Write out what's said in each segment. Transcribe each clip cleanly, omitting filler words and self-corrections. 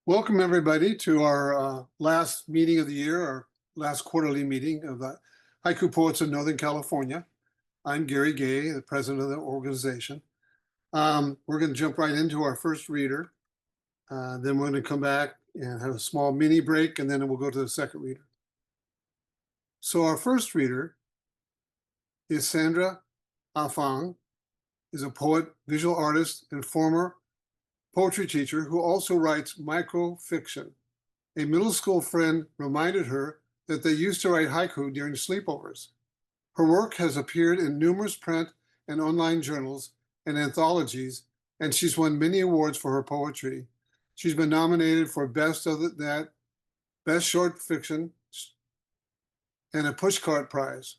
Welcome, everybody, to our last meeting of the year, our last quarterly meeting of the Haiku Poets of Northern California. I'm Gary Gay, the president of the organization. We're going to jump right into our first reader. Then we're going to come back and have a small mini break, and then we'll go to the second reader. So our first reader is Sandra Anfang, is a poet, visual artist, and former poetry teacher who also writes microfiction. A middle school friend reminded her that they used to write haiku during sleepovers. Her work has appeared in numerous print and online journals and anthologies, and she's won many awards for her poetry. She's been nominated for Best Short Fiction and a Pushcart Prize.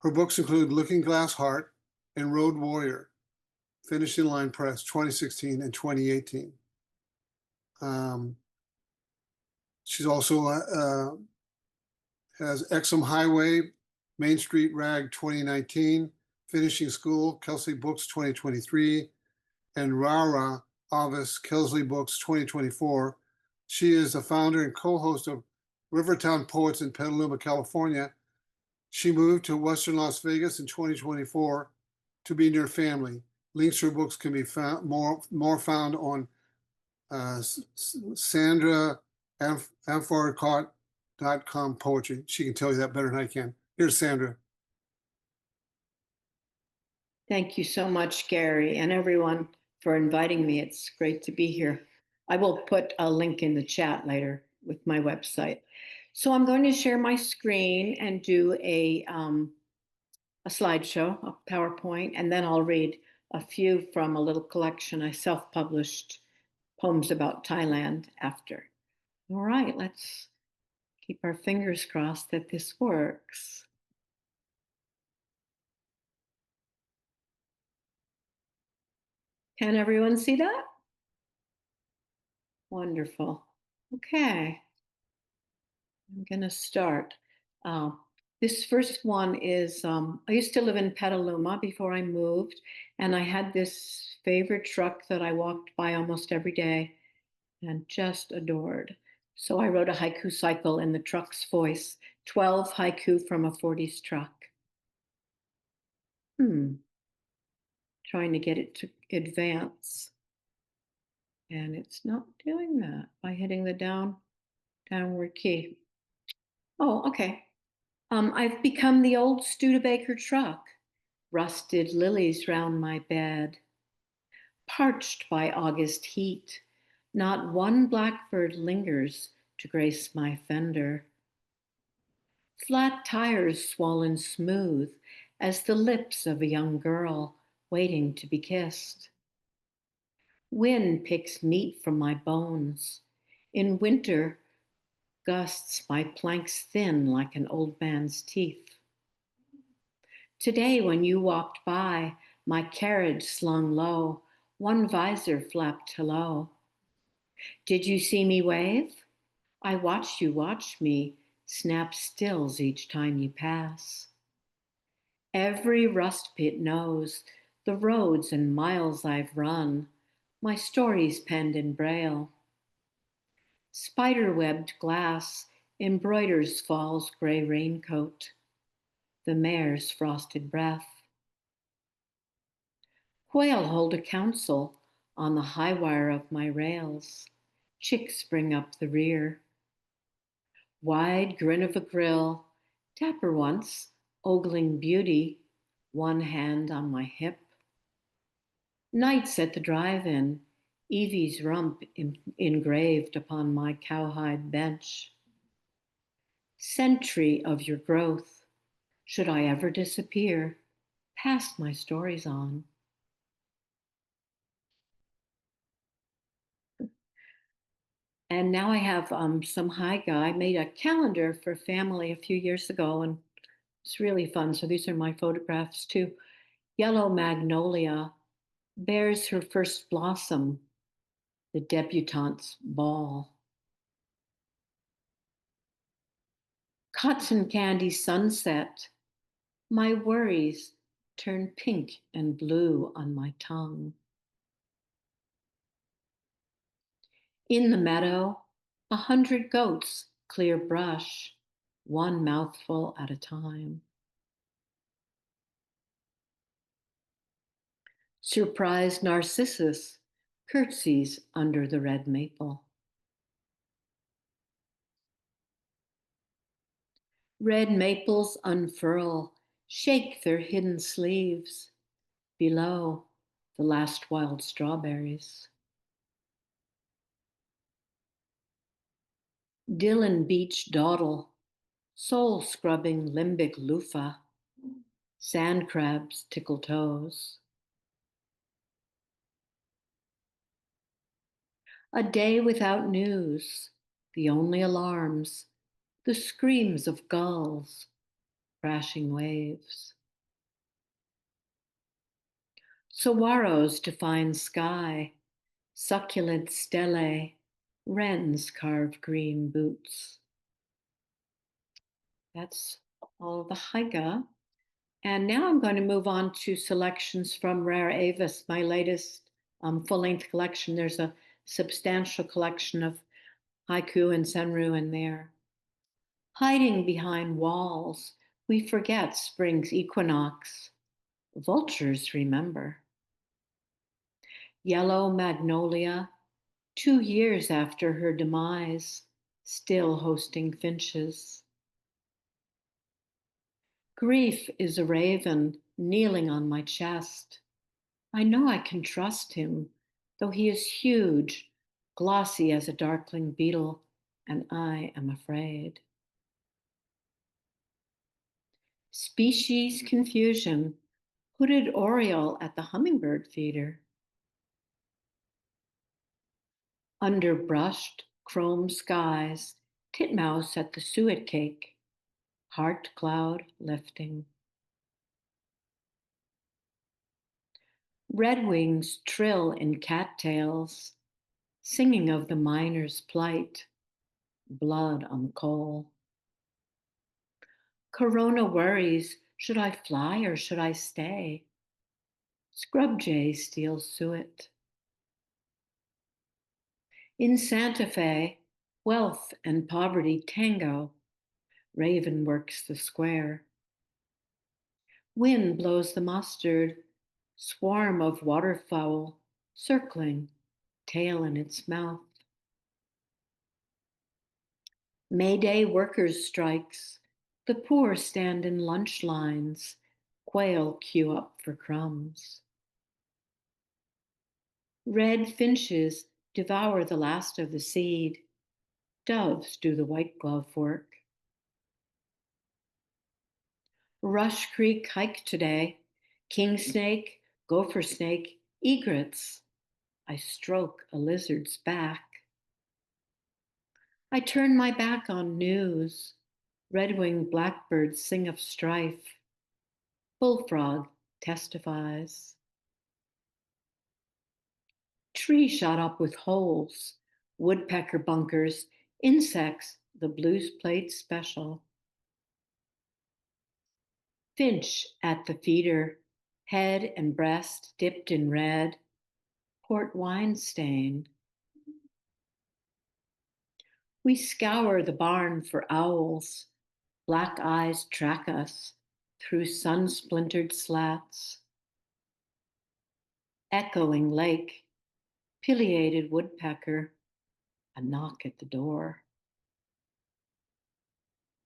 Her books include Looking Glass Heart and Road Warrior, Finishing Line Press, 2016 and 2018. She's also has Exum Highway, Main Street Rag 2019, Finishing School, Kelsey Books 2023, and Rara Avis, Kelsley Books 2024. She is the founder and co-host of Rivertown Poets in Petaluma, California. She moved to Western Las Vegas in 2024 to be near family. Links to her books can be found more found on Sandra Anfang.com poetry. She can tell you that better than I can. Here's Sandra. Thank you so much, Gary, and everyone for inviting me. It's great to be here. I will put a link in the chat later with my website. So I'm going to share my screen and do a slideshow, a PowerPoint, and then I'll read a few from a little collection I self-published, poems about Thailand, after. All right, let's keep our fingers crossed that this works. Can everyone see that? Wonderful. Okay. I'm going to start. This first one is, I used to live in Petaluma before I moved, and I had this favorite truck that I walked by almost every day and just adored. So I wrote a haiku cycle in the truck's voice, 12 haiku from a 40s truck. Trying to get it to advance. And it's not doing that by hitting the downward key. Oh, okay. I've become the old Studebaker truck, rusted lilies round my bed. Parched by August heat, not one blackbird lingers to grace my fender. Flat tires swollen smooth as the lips of a young girl waiting to be kissed. Wind picks meat from my bones. In winter, gusts my planks thin like an old man's teeth. Today, when you walked by, my carriage slung low, one visor flapped hello. Did you see me wave? I watched you watch me, snap stills each time you pass. Every rust pit knows the roads and miles I've run, my stories penned in braille. Spider-webbed glass embroiders fall's gray raincoat, the mare's frosted breath. Quail hold a council on the high wire of my rails. Chicks bring up the rear. Wide grin of a grill, dapper once, ogling beauty, one hand on my hip. Nights at the drive-in, Evie's rump engraved upon my cowhide bench. Century of your growth, should I ever disappear, pass my stories on. And now I have some haiku. I made a calendar for family a few years ago, and it's really fun. So these are my photographs too. Yellow magnolia bears her first blossom, the debutante's ball. Cotton candy sunset, my worries turn pink and blue on my tongue. In the meadow, 100 goats clear brush, one mouthful at a time. Surprised Narcissus curtsies under the red maple. Red maples unfurl, shake their hidden sleeves. Below, the last wild strawberries. Dillon beach dawdle, soul scrubbing limbic loofah. Sand crabs tickle toes. A day without news, the only alarms, the screams of gulls, crashing waves. Saguaros define sky, succulent stelae, wrens carve green boots. That's all of the haiku. And now I'm going to move on to selections from Rare Avis, my latest full-length collection. There's a substantial collection of haiku and senryu in there. Hiding behind walls, we forget spring's equinox. Vultures remember. Yellow magnolia, 2 years after her demise, still hosting finches. Grief is a raven kneeling on my chest. I know I can trust him, though he is huge, glossy as a darkling beetle, and I am afraid. Species confusion, hooded oriole at the hummingbird feeder. Underbrushed, chrome skies, titmouse at the suet cake, heart cloud lifting. Redwings trill in cattails, singing of the miner's plight, blood on coal. Corona worries, should I fly or should I stay? Scrub jay steals suet. In Santa Fe, wealth and poverty tango. Raven works the square. Wind blows the mustard, swarm of waterfowl, circling, tail in its mouth. May Day workers' strikes. The poor stand in lunch lines. Quail queue up for crumbs. Red finches devour the last of the seed. Doves do the white glove work. Rush Creek hike today. King snake, gopher snake, egrets. I stroke a lizard's back. I turn my back on news. Red-winged blackbirds sing of strife. Bullfrog testifies. Tree shot up with holes. Woodpecker bunkers. Insects, the blues plate special. Finch at the feeder. Head and breast dipped in red. Port wine stain. We scour the barn for owls. Black eyes track us through sun-splintered slats. Echoing lake, pileated woodpecker, a knock at the door.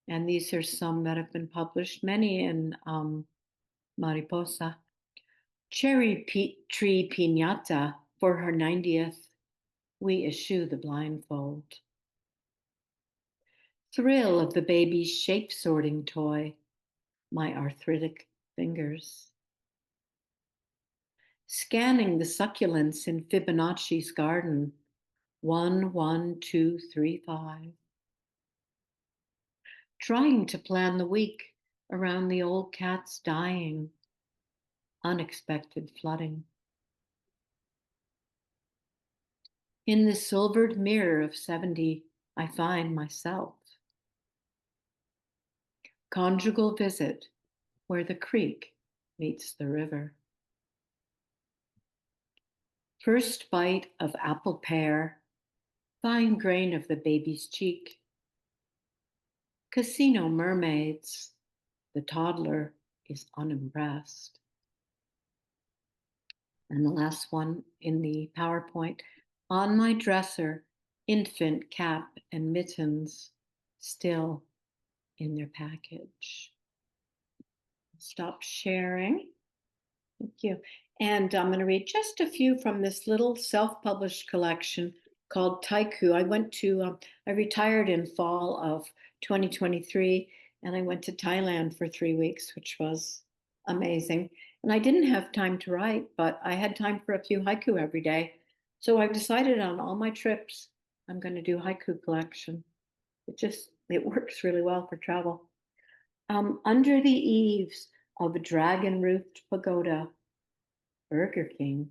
And these are some that have been published, many in Mariposa. Cherry tree piñata for her 90th. We eschew the blindfold. Thrill of the baby's shape sorting toy, my arthritic fingers. Scanning the succulents in Fibonacci's garden, 1, 1, 2, 3, 5. Trying to plan the week around the old cat's dying, unexpected flooding. In the silvered mirror of 70, I find myself. Conjugal visit where the creek meets the river. First bite of apple pear, fine grain of the baby's cheek. Casino mermaids, the toddler is unimpressed. And the last one in the PowerPoint, on my dresser, infant cap and mittens still in their package. Stop sharing. Thank you. And I'm going to read just a few from this little self-published collection called Haiku. I retired in fall of 2023, and I went to Thailand for 3 weeks, which was amazing. And I didn't have time to write, but I had time for a few haiku every day. So I've decided on all my trips, I'm going to do haiku collection. It works really well for travel. Under the eaves of a dragon-roofed pagoda, Burger King.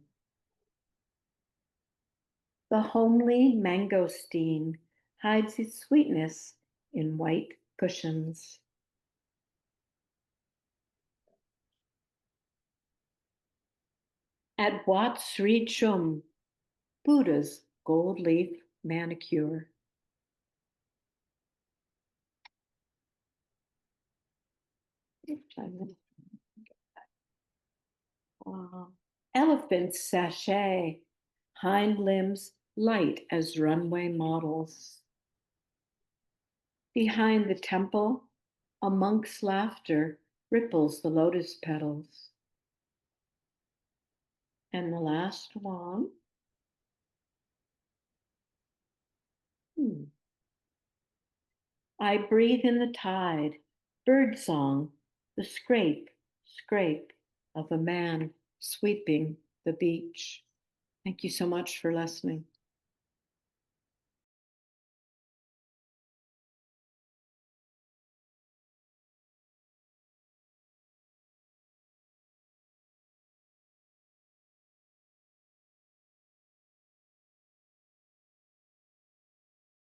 The homely mangosteen hides its sweetness in white cushions. At Wat Sri Chum, Buddha's gold leaf manicure. Elephant sachet, hind limbs light as runway models. Behind the temple, a monk's laughter ripples the lotus petals. And the last one. I breathe in the tide, bird song, the scrape, scrape of a man sweeping the beach. Thank you so much for listening.